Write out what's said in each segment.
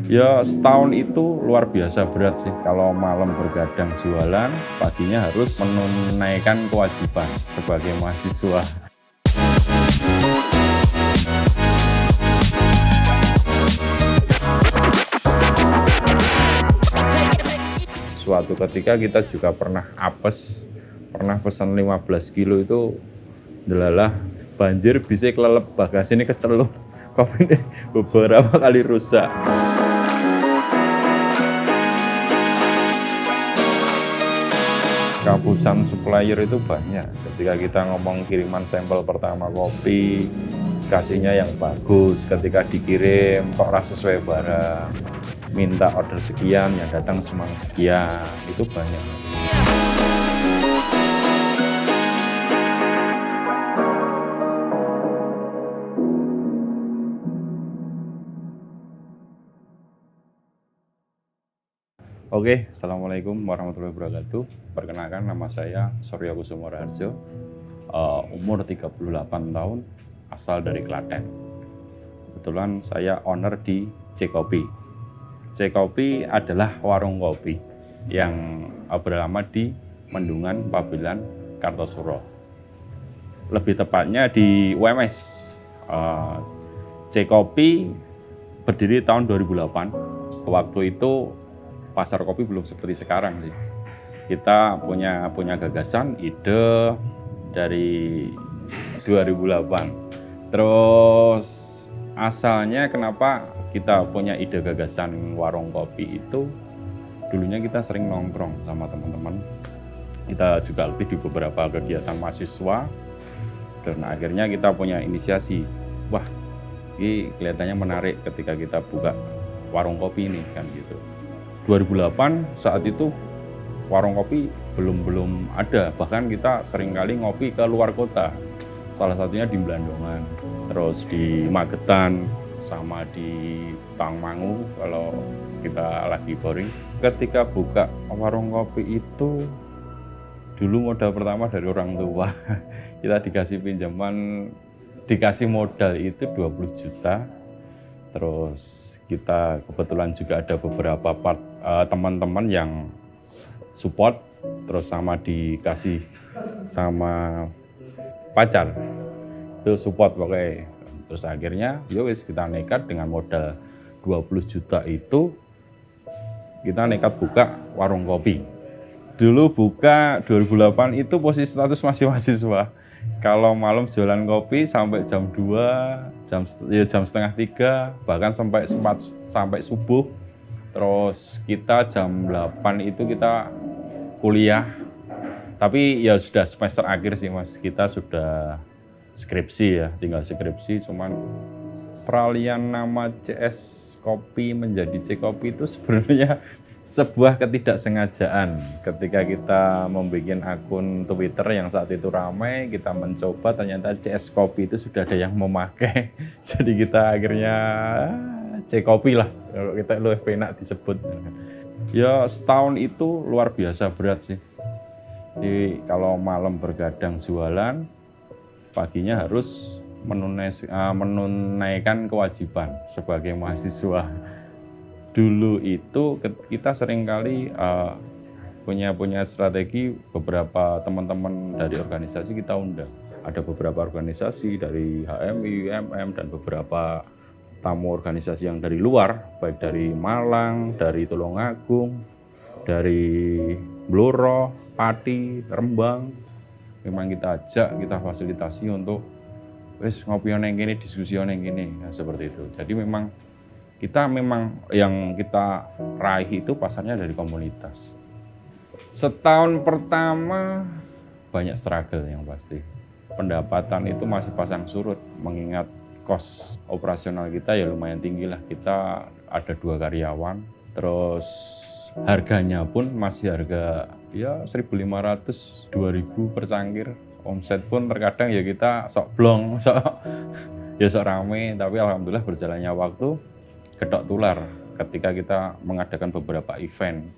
Ya setahun itu luar biasa berat sih. Kalau malam bergadang jualan, paginya harus menunaikan kewajiban sebagai mahasiswa. Suatu ketika kita juga pernah apes, pernah pesan 15 kilo itu delalah banjir bisa kelelep bagasi ini kecelup. Kopi ini beberapa kali rusak. Kapusan supplier itu banyak. Ketika kita ngomong kiriman sampel pertama kopi, kasihnya yang bagus. Ketika dikirim kok rasa sesuai barang, minta order sekian, yang datang cuma sekian, itu banyak. Oke, Assalamualaikum warahmatullahi wabarakatuh. Perkenalkan, nama saya Surya Kusumo Raharjo, umur 38 tahun, asal dari Klaten. Kebetulan saya owner di C Kopi. C Kopi adalah warung kopi yang beralamat di Mendungan, Pabelan, Kartosuro. Lebih tepatnya di UMS. C Kopi berdiri tahun 2008. Waktu itu pasar kopi belum seperti sekarang sih. Kita punya gagasan, ide dari 2008. Terus asalnya kenapa kita punya ide gagasan warung kopi itu, dulunya kita sering nongkrong sama teman-teman. Kita juga lebih di beberapa kegiatan mahasiswa, dan akhirnya kita punya inisiasi. Wah, ini kelihatannya menarik ketika kita buka warung kopi ini kan gitu. 2008 saat itu warung kopi belum ada, bahkan kita seringkali ngopi ke luar kota, salah satunya di Blandongan, terus di Magetan, sama di Tangmangu kalau kita lagi boring. Ketika buka warung kopi itu dulu modal pertama dari orang tua. Kita dikasih pinjaman, dikasih modal itu 20 juta. Terus kita kebetulan juga ada beberapa teman-teman yang support, terus sama dikasih sama pacar itu support pokoknya. Terus akhirnya yowis kita nekat dengan modal 20 juta itu, kita nekat buka warung kopi. Dulu buka 2008 itu posisi status masih mahasiswa. Kalau malam jualan kopi sampai jam 2, jam setengah 3, bahkan sampai subuh. Terus kita jam 8 itu kita kuliah. Tapi ya sudah semester akhir sih Mas, kita sudah skripsi ya, tinggal skripsi. Cuman peralihan nama CS Kopi menjadi C Kopi itu sebenarnya sebuah ketidaksengajaan. Ketika kita membuat akun Twitter yang saat itu ramai, kita mencoba, ternyata CS Kopi itu sudah ada yang memakai. Jadi kita akhirnya C Kopi lah, kalau kita lebih enak disebut. Ya setahun itu luar biasa berat sih. Jadi kalau malam bergadang jualan, paginya harus menunaikan kewajiban sebagai mahasiswa. Dulu itu kita seringkali punya strategi, beberapa teman-teman dari organisasi kita undang. Ada beberapa organisasi dari HMI, UMM, dan beberapa tamu organisasi yang dari luar, baik dari Malang, dari Tulungagung, dari Blora, Pati, Rembang. Memang kita ajak, kita fasilitasi untuk ngopi yang gini, diskusi yang gini, nah, seperti itu. Jadi memang yang kita raih itu pasarnya dari komunitas. Setahun pertama banyak struggle yang pasti. Pendapatan itu masih pasang surut, mengingat kos operasional kita ya lumayan tinggi lah. Kita ada 2 karyawan, terus harganya pun masih harga ya 1.500, 2.000 per cangkir. Omset pun terkadang ya kita sok blong, sok rame, tapi alhamdulillah berjalannya waktu gedok tular ketika kita mengadakan beberapa event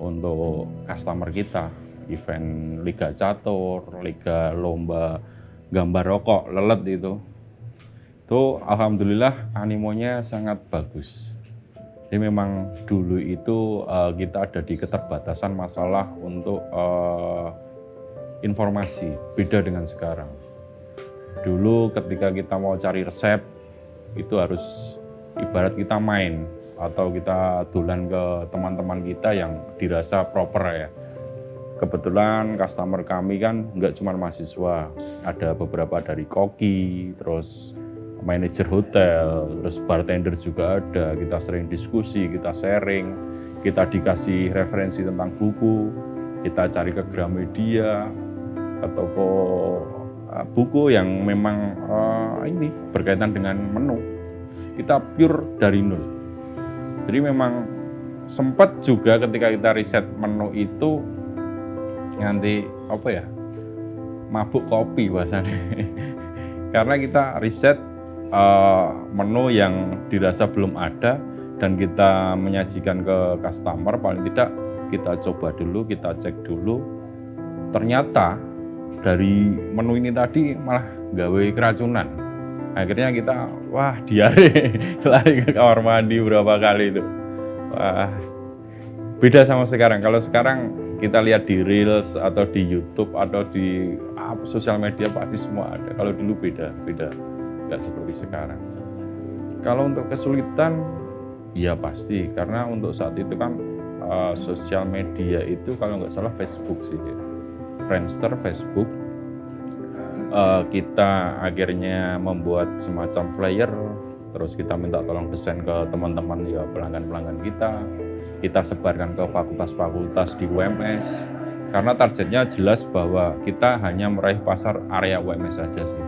untuk customer kita, event Liga Catur, Liga Lomba Gambar Rokok Lelet itu alhamdulillah animonya sangat bagus. Jadi memang dulu itu kita ada di keterbatasan masalah untuk informasi, beda dengan sekarang. Dulu ketika kita mau cari resep, itu harus ibarat kita main atau kita tulan ke teman-teman kita yang dirasa proper ya. Kebetulan customer kami kan nggak cuma mahasiswa, ada beberapa dari koki, terus manajer hotel, terus bartender juga ada. Kita sering diskusi, kita sharing, kita dikasih referensi tentang buku, kita cari ke Gramedia, ke toko buku yang memang ini berkaitan dengan menu. Kita pure dari nol. Jadi memang sempat juga ketika kita riset menu itu nganti apa ya, mabuk kopi bahasanya. Karena kita riset menu yang dirasa belum ada dan kita menyajikan ke customer, paling tidak kita coba dulu, kita cek dulu. Ternyata dari menu ini tadi malah gawe keracunan. Akhirnya kita diare, lari ke kamar mandi berapa kali itu. Wah, beda sama sekarang. Kalau sekarang kita lihat di Reels atau di YouTube atau di sosial media pasti semua ada. Kalau dulu beda, nggak seperti sekarang. Kalau untuk kesulitan, ya pasti. Karena untuk saat itu kan sosial media itu kalau nggak salah Facebook sih, Friendster, Facebook. Kita akhirnya membuat semacam flyer, terus kita minta tolong desain ke teman-teman ya pelanggan-pelanggan kita. Kita sebarkan ke fakultas-fakultas di UMS, karena targetnya jelas bahwa kita hanya meraih pasar area UMS saja sih.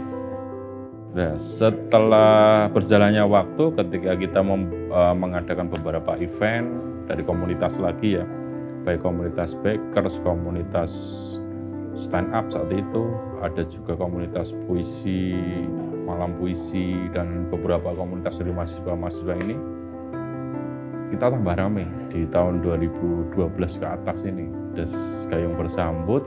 Nah, setelah berjalannya waktu, ketika kita mengadakan beberapa event dari komunitas lagi ya, baik komunitas bakers, komunitas stand up saat itu, ada juga komunitas puisi, malam puisi, dan beberapa komunitas dari mahasiswa-mahasiswa ini, kita tambah ramai di tahun 2012 ke atas ini. Des Gayung Bersambut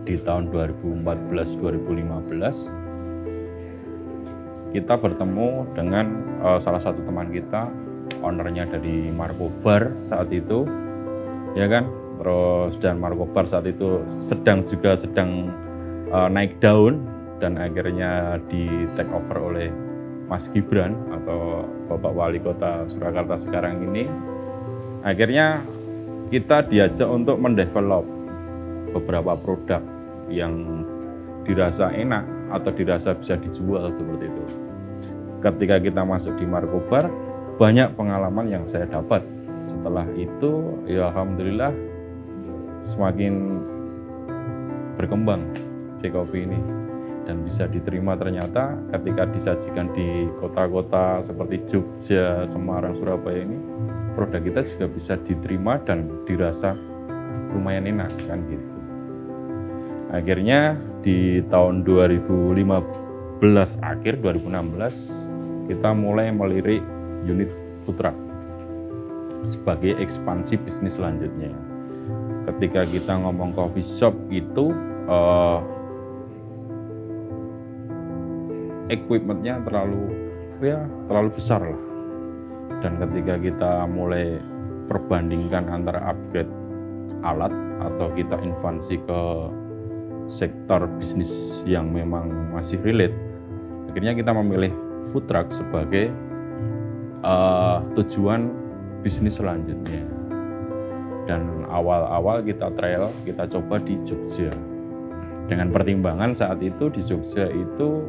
di tahun 2014-2015 kita bertemu dengan salah satu teman kita, ownernya dari Marco Bar saat itu, ya kan. Terus dan Marco Bar saat itu sedang naik daun dan akhirnya di take over oleh Mas Gibran atau Bapak Wali Kota Surakarta sekarang ini. Akhirnya kita diajak untuk mendevelop beberapa produk yang dirasa enak atau dirasa bisa dijual seperti itu. Ketika kita masuk di Marco Bar, banyak pengalaman yang saya dapat. Setelah itu ya alhamdulillah semakin berkembang C-Kopi ini dan bisa diterima. Ternyata ketika disajikan di kota-kota seperti Jogja, Semarang, Surabaya ini, produk kita juga bisa diterima dan dirasa lumayan enak kan gitu. Akhirnya di tahun 2015 akhir 2016 kita mulai melirik unit food truck sebagai ekspansi bisnis selanjutnya. Ketika kita ngomong coffee shop itu equipmentnya terlalu besar lah. Dan ketika kita mulai perbandingkan antara upgrade alat atau kita invasi ke sektor bisnis yang memang masih relate, akhirnya kita memilih food truck sebagai tujuan bisnis selanjutnya. Dan awal-awal kita trial, kita coba di Jogja. Dengan pertimbangan saat itu di Jogja itu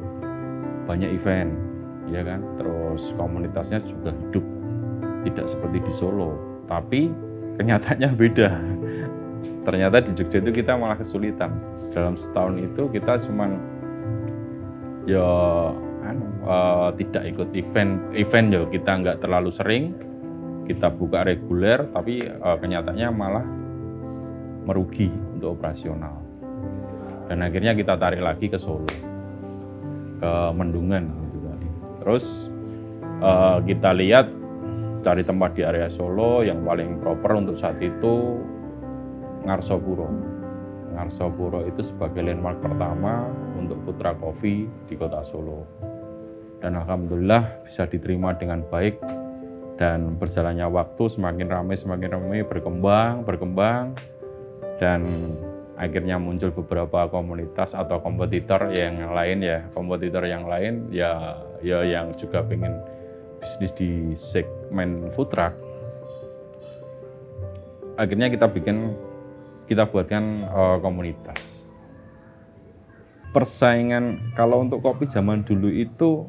banyak event, ya kan. Terus komunitasnya juga hidup, tidak seperti di Solo. Tapi kenyataannya beda. Ternyata di Jogja itu kita malah kesulitan. Dalam setahun itu kita cuman tidak ikut event ya, kita nggak terlalu sering. Kita buka reguler, tapi kenyataannya malah merugi untuk operasional. Dan akhirnya kita tarik lagi ke Solo, ke Mendungan gitu tadi. Terus kita lihat cari tempat di area Solo yang paling proper untuk saat itu Ngarsopuro. Ngarsopuro itu sebagai landmark pertama untuk food truck coffee di kota Solo. Dan alhamdulillah bisa diterima dengan baik Dan berjalannya waktu semakin ramai berkembang dan akhirnya muncul beberapa komunitas atau kompetitor yang lain yang juga pengen bisnis di segmen food truck. Akhirnya kita buatkan komunitas. Persaingan kalau untuk kopi zaman dulu itu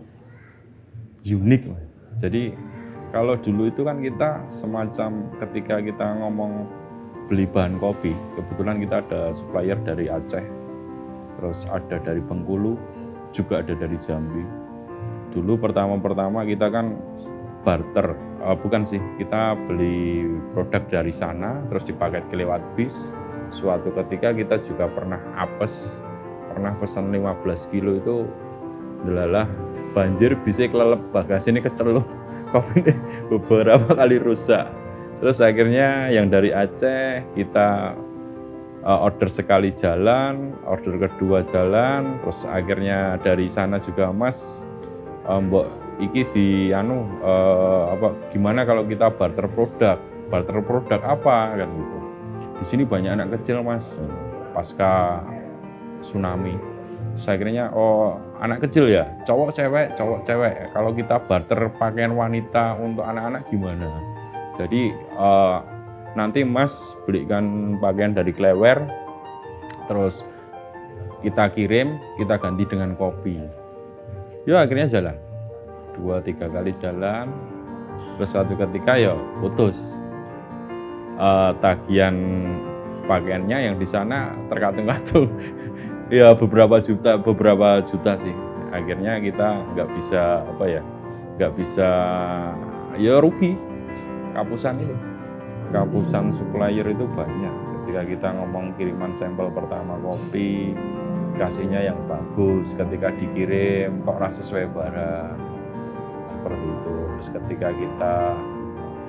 unik. Jadi kalau dulu itu kan kita semacam ketika kita ngomong beli bahan kopi, kebetulan kita ada supplier dari Aceh, terus ada dari Bengkulu, juga ada dari Jambi. Dulu pertama kita kan barter, kita beli produk dari sana, terus dipaket ke lewat bis. Suatu ketika kita juga pernah pesan 15 kilo itu, delalah banjir bisa kelelep bagasi ini keceluk. Kopi ini beberapa kali rusak. Terus akhirnya yang dari Aceh kita order sekali jalan, order kedua jalan, terus akhirnya dari sana juga Mas, mbok iki gimana kalau kita barter produk apa kan gitu. Di sini banyak anak kecil Mas, pasca tsunami. Saya akhirnya anak kecil ya, cowok cewek. Kalau kita barter pakaian wanita untuk anak-anak gimana? Jadi nanti Mas belikan pakaian dari Klewer, terus kita kirim, kita ganti dengan kopi. Ya akhirnya jalan, 2-3 kali jalan, terus suatu ketika ya putus. Tagihan pakaiannya yang di sana terkatung-katung. Ya beberapa juta sih. Akhirnya kita nggak bisa rugi. Kapusan supplier itu banyak. Ketika kita ngomong kiriman sampel pertama kopi, kasihnya yang bagus, ketika dikirim kok rasa sesuai barang, seperti itu. Terus ketika kita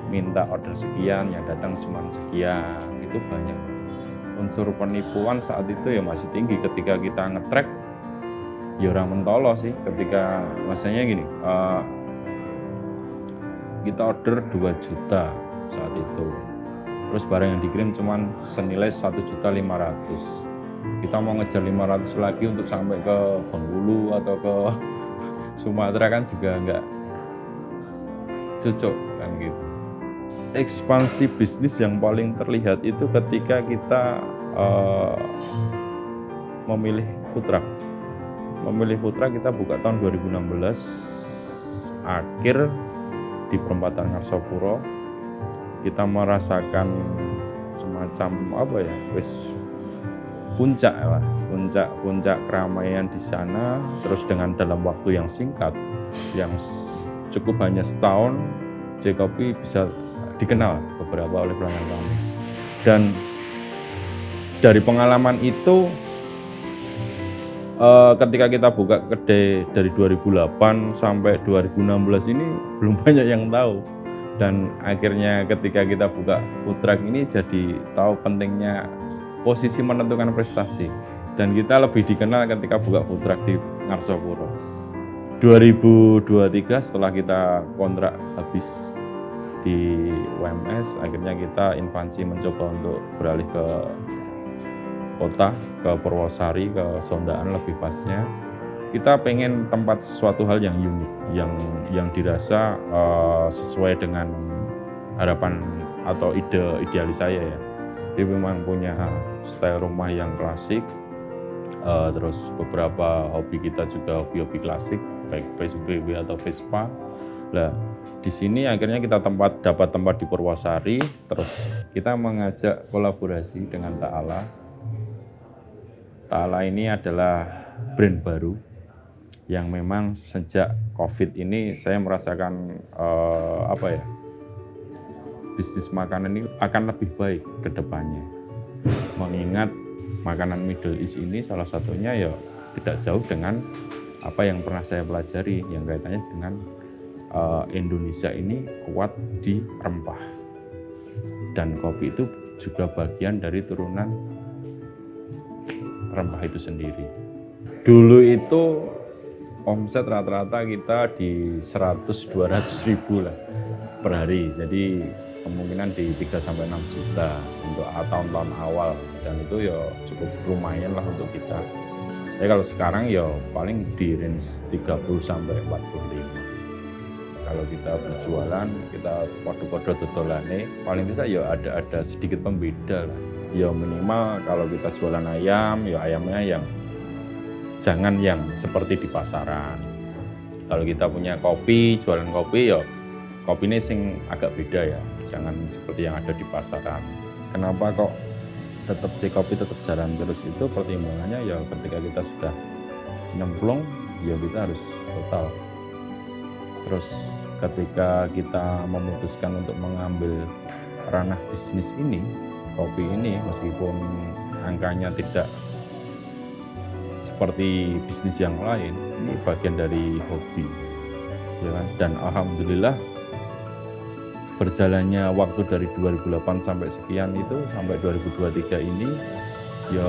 minta order sekian, yang datang cuma sekian, itu banyak. Unsur penipuan saat itu ya masih tinggi. Ketika kita nge-track ya orang mentolo sih. Ketika masanya gini, kita order 2 juta saat itu, terus barang yang dikirim cuma senilai 1.500.000. Kita mau ngejar 500 lagi untuk sampai ke Bengkulu atau ke Sumatera kan juga nggak cocok kan gitu. Ekspansi bisnis yang paling terlihat itu ketika kita memilih food truck. Kita buka tahun 2016 akhir di perempatan Ngarsopuro. Kita merasakan semacam puncak keramaian di sana. Terus dengan dalam waktu yang singkat, yang cukup hanya setahun, J-Kopi bisa dikenal beberapa oleh pelanggan kami. Dan dari pengalaman itu, ketika kita buka kedai dari 2008 sampai 2016 ini belum banyak yang tahu. Dan akhirnya ketika kita buka food truck ini jadi tahu pentingnya posisi menentukan prestasi. Dan kita lebih dikenal ketika buka food truck di Ngarsopuro. 2023 setelah kita kontrak habis di UMS, akhirnya kita invasi mencoba untuk beralih ke kota, ke Purwosari, ke Sondaan lebih pasnya. Kita pengen tempat sesuatu hal yang unik, yang dirasa sesuai dengan harapan atau idealis saya ya. Dia memang punya style rumah yang klasik, terus beberapa hobi kita juga hobi klasik, baik VW atau Vespa. Nah, di sini akhirnya kita dapat tempat di Purwosari, terus kita mengajak kolaborasi dengan Ta'ala. Ta'ala ini adalah brand baru yang memang sejak COVID ini saya merasakan bisnis makanan ini akan lebih baik ke depannya. Mengingat makanan Middle East ini salah satunya ya tidak jauh dengan apa yang pernah saya pelajari yang kaitannya dengan Indonesia ini kuat di rempah, dan kopi itu juga bagian dari turunan rempah itu sendiri. Dulu itu omset rata-rata kita di 100-200 ribu lah. per hari. Jadi kemungkinan di 3 sampai 6 juta untuk tahun-tahun awal, dan itu ya cukup lumayan lah untuk kita. Ya kalau sekarang ya paling di range 30 sampai 45. Kalau kita berjualan, kita podo-podo dodolane, paling tidak ya ada sedikit pembeda lah. Ya minimal kalau kita jualan ayam, ya ayamnya yang jangan yang seperti di pasaran. Kalau kita punya kopi, jualan kopi, ya kopinya sing agak beda ya, jangan seperti yang ada di pasaran. Kenapa kok tetap Ckopi tetap jalan terus? Itu pertimbangannya ya ketika kita sudah nyemplung, ya kita harus total. Terus ketika kita memutuskan untuk mengambil ranah bisnis ini, kopi ini, meskipun angkanya tidak seperti bisnis yang lain, ini bagian dari hobi, ya kan? Dan alhamdulillah berjalannya waktu dari 2008 sampai sekian itu, sampai 2023 ini, ya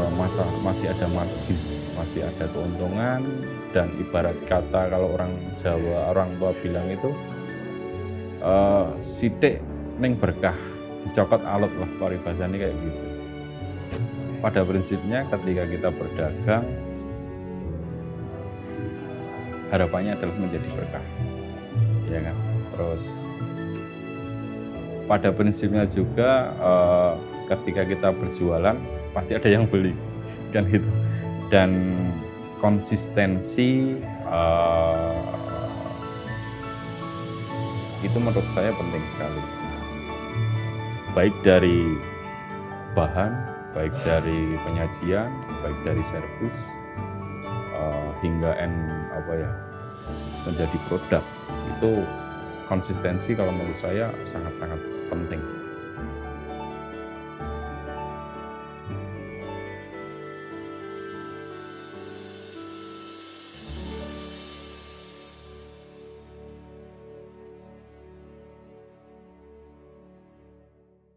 masih ada margin, masih ada keuntungan. Dan ibarat kata kalau orang Jawa, orang tua bilang itu sithik ning berkah dicokot alut lah, paribasane kayak gitu. Pada prinsipnya ketika kita berdagang, harapannya adalah menjadi berkah, ya kan? Terus pada prinsipnya juga ketika kita berjualan pasti ada yang beli, kan gitu. Dan konsistensi itu menurut saya penting sekali, baik dari bahan, baik dari penyajian, baik dari servis, hingga menjadi produk. Itu konsistensi kalau menurut saya sangat-sangat penting.